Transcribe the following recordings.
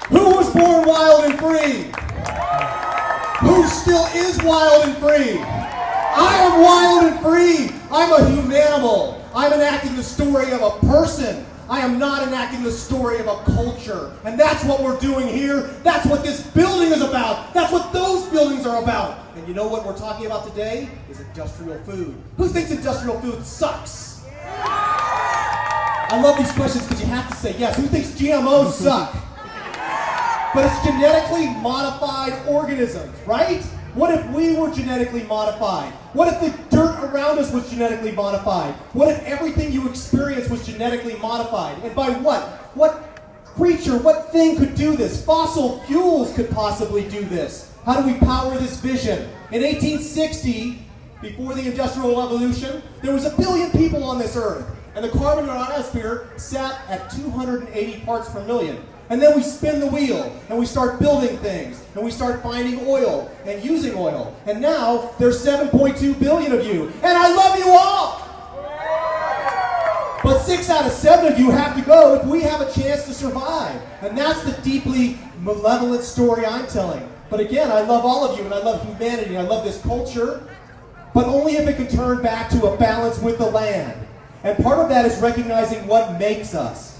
Who was born wild and free? Who still is wild and free? I am wild and free. I'm a humanimal. I'm enacting the story of a person. I am not enacting the story of a culture. And that's what we're doing here. That's what this building is about. That's what those buildings are about. And you know what we're talking about today is industrial food. Who thinks industrial food sucks? I love these questions because you have to say yes. Who thinks GMOs suck? But it's genetically modified organisms, right? What if we were genetically modified? What if the dirt around us was genetically modified? What if everything you experience was genetically modified? And by what? What creature, what thing could do this? Fossil fuels could possibly do this. How do we power this vision? In 1860, before the Industrial Revolution, there was 1 billion people on this earth. And the carbon in our atmosphere sat at 280 parts per million. And then we spin the wheel, and we start building things, and we start finding oil, and using oil. And now, there's 7.2 billion of you, and I love you all! But 6 out of 7 of you have to go if we have a chance to survive. And that's the deeply malevolent story I'm telling. But again, I love all of you, and I love humanity, I love this culture, but only if it can turn back to a balance with the land. And part of that is recognizing what makes us.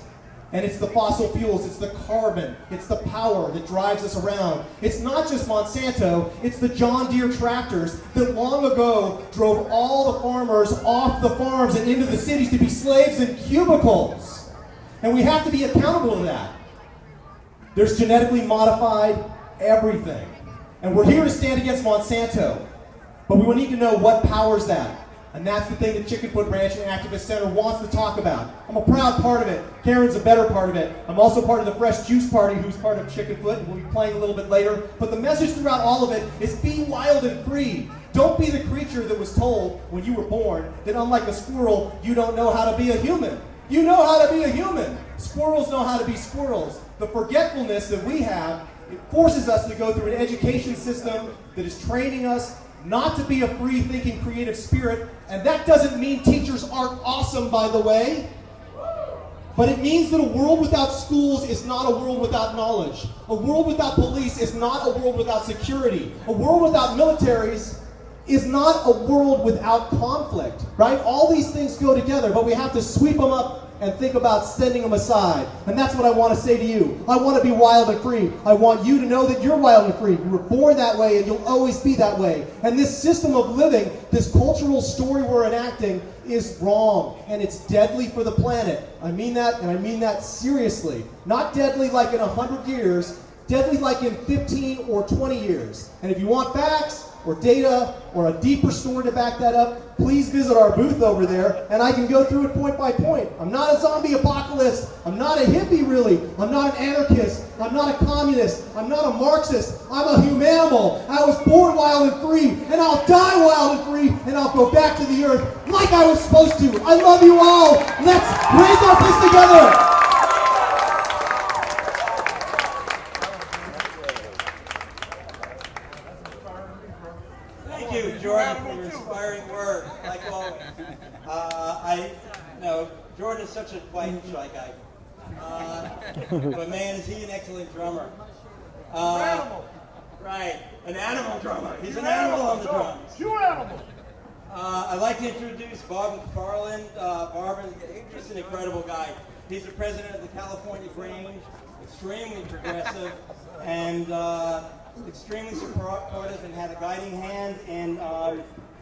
And it's the fossil fuels, it's the carbon, it's the power that drives us around. It's not just Monsanto, it's the John Deere tractors that long ago drove all the farmers off the farms and into the cities to be slaves in cubicles. And we have to be accountable to that. There's genetically modified everything. And we're here to stand against Monsanto. But we need to know what powers that. And that's the thing that Chickenfoot Ranch and Activist Center wants to talk about. I'm a proud part of it. Karen's a better part of it. I'm also part of the Fresh Juice Party, who's part of Chickenfoot, and we'll be playing a little bit later. But the message throughout all of it is be wild and free. Don't be the creature that was told when you were born that unlike a squirrel, you don't know how to be a human. You know how to be a human. Squirrels know how to be squirrels. The forgetfulness that we have, it forces us to go through an education system that is training us not to be a free-thinking, creative spirit. And that doesn't mean teachers aren't awesome, by the way. But it means that a world without schools is not a world without knowledge. A world without police is not a world without security. A world without militaries is not a world without conflict, right? All these things go together, but we have to sweep them up and think about sending them aside. And that's what I want to say to you. I want to be wild and free. I want you to know that you're wild and free. You were born that way, and you'll always be that way. And this system of living, this cultural story we're enacting, is wrong, and it's deadly for the planet. I mean that, and I mean that seriously. Not deadly like in 100 years, deadly like in 15 or 20 years. And if you want facts, or data, or a deeper story to back that up, please visit our booth over there, and I can go through it point by point. I'm not a zombie apocalypse. I'm not a hippie, really. I'm not an anarchist. I'm not a communist. I'm not a Marxist. I'm a humanimal. I was born wild and free, and I'll die wild and free, and I'll go back to the earth like I was supposed to. I love you all. Let's raise our fists together. Jordan, for your inspiring work, like always. Jordan is such a quite shy guy. But man, is he an excellent drummer. Right, an animal drummer. He's an animal on the drums. Pure animal. I'd like to introduce Bob McFarland. Bob is just an incredible guy. He's the president of the California Grange, extremely progressive, and extremely supportive, and had a guiding hand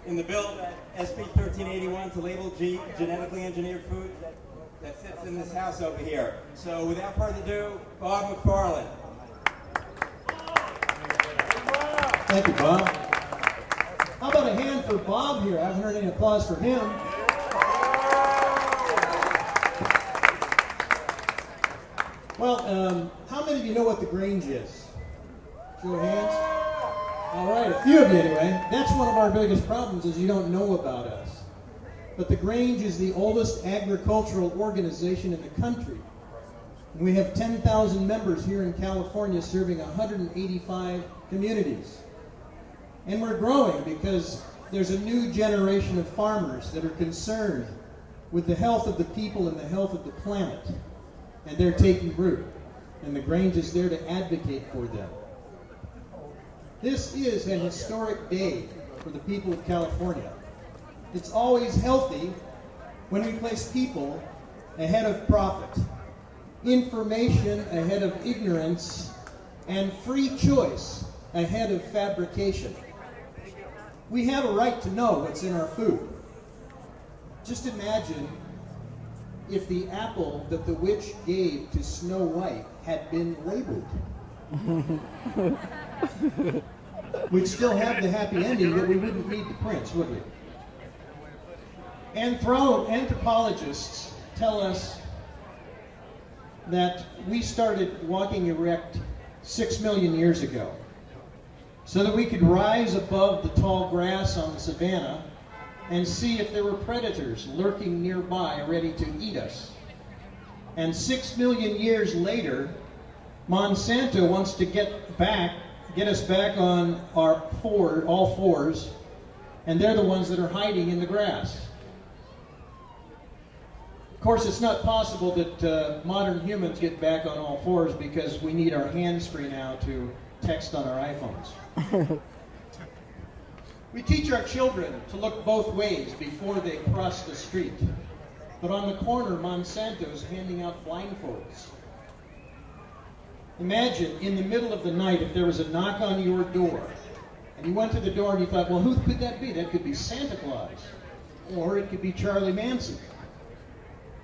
in the bill SB 1381 to label genetically engineered food that sits in this house over here. So without further ado, Bob McFarland. Thank you, Bob. How about a hand for Bob here? I haven't heard any applause for him. Well, how many of you know what the Grange is? Show of hands. All right, a few of you anyway. That's one of our biggest problems, is you don't know about us. But the Grange is the oldest agricultural organization in the country. We have 10,000 members here in California serving 185 communities. And we're growing because there's a new generation of farmers that are concerned with the health of the people and the health of the planet. And they're taking root. and the Grange is there to advocate for them. This is an historic day for the people of California. It's always healthy when we place people ahead of profit, information ahead of ignorance, and free choice ahead of fabrication. We have a right to know what's in our food. Just imagine if the apple that the witch gave to Snow White had been labeled. We'd still have the happy ending, but we wouldn't need the prince, would we? Anthropologists tell us that we started walking erect 6 million years ago so that we could rise above the tall grass on the savanna and see if there were predators lurking nearby ready to eat us. And 6 million years later, Monsanto wants to get us back on all fours, and they're the ones that are hiding in the grass. Of course, it's not possible that modern humans get back on all fours because we need our hands free now to text on our iPhones. We teach our children to look both ways before they cross the street. But on the corner, Monsanto is handing out blindfolds. Imagine in the middle of the night if there was a knock on your door, and you went to the door and you thought, well, who could that be? That could be Santa Claus, or it could be Charlie Manson.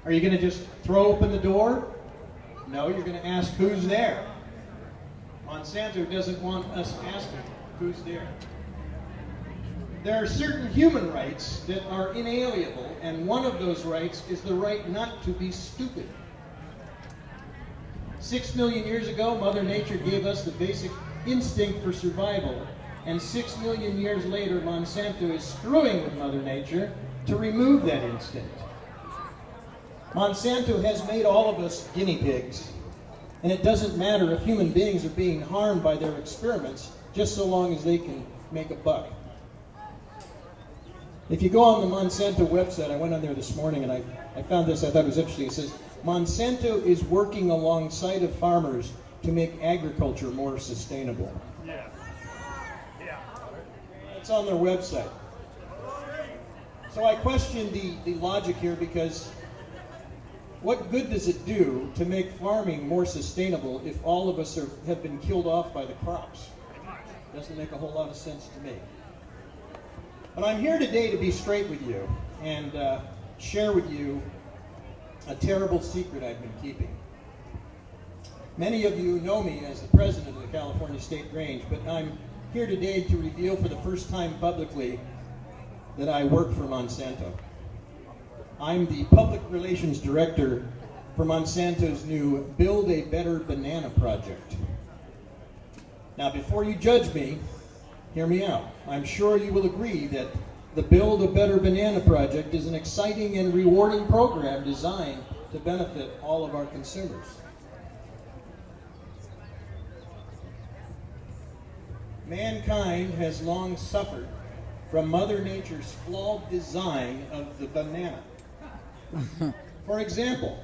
Are you going to just throw open the door? No, you're going to ask who's there. Monsanto doesn't want us asking who's there. There are certain human rights that are inalienable, and one of those rights is the right not to be stupid. 6 million years ago, Mother Nature gave us the basic instinct for survival, and 6 million years later, Monsanto is screwing with Mother Nature to remove that instinct. Monsanto has made all of us guinea pigs, and it doesn't matter if human beings are being harmed by their experiments, just so long as they can make a buck. If you go on the Monsanto website, I went on there this morning and I found this, I thought it was interesting. It says, Monsanto is working alongside of farmers to make agriculture more sustainable. Yeah. Yeah. It's on their website. So I question the logic here, because what good does it do to make farming more sustainable if all of us have been killed off by the crops? Doesn't make a whole lot of sense to me. But I'm here today to be straight with you and share with you a terrible secret I've been keeping. Many of you know me as the president of the California State Grange, but I'm here today to reveal for the first time publicly that I work for Monsanto. I'm the public relations director for Monsanto's new Build a Better Banana project. Now, before you judge me, hear me out. I'm sure you will agree that the Build a Better Banana project is an exciting and rewarding program designed to benefit all of our consumers. Mankind has long suffered from Mother Nature's flawed design of the banana. For example,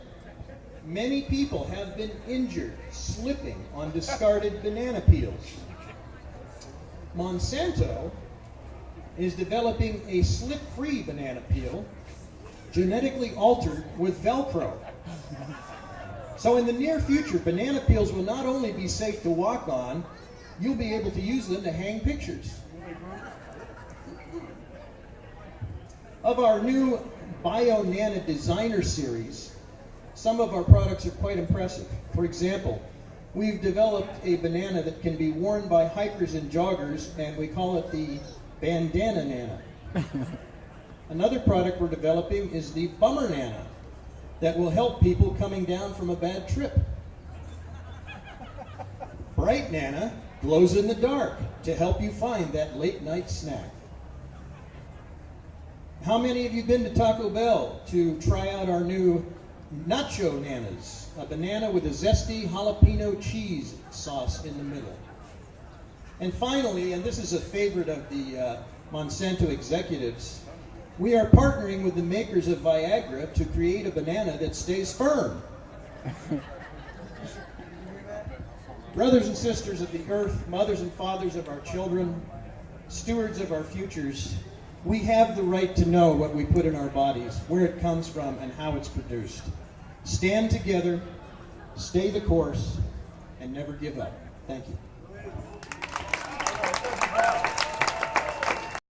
many people have been injured slipping on discarded banana peels. Monsanto is developing a slip-free banana peel, genetically altered with Velcro. So in the near future, banana peels will not only be safe to walk on, you'll be able to use them to hang pictures. Of our new BioNana Designer series, some of our products are quite impressive. For example, we've developed a banana that can be worn by hikers and joggers, and we call it the Bandana Nana. Another product we're developing is the Bummer Nana that will help people coming down from a bad trip. Bright Nana glows in the dark to help you find that late night snack. How many of you been to Taco Bell to try out our new Nacho Nanas, a banana with a zesty jalapeno cheese sauce in the middle? And finally, and this is a favorite of the Monsanto executives, we are partnering with the makers of Viagra to create a banana that stays firm. Brothers and sisters of the earth, mothers and fathers of our children, stewards of our futures, we have the right to know what we put in our bodies, where it comes from, and how it's produced. Stand together, stay the course, and never give up. Thank you.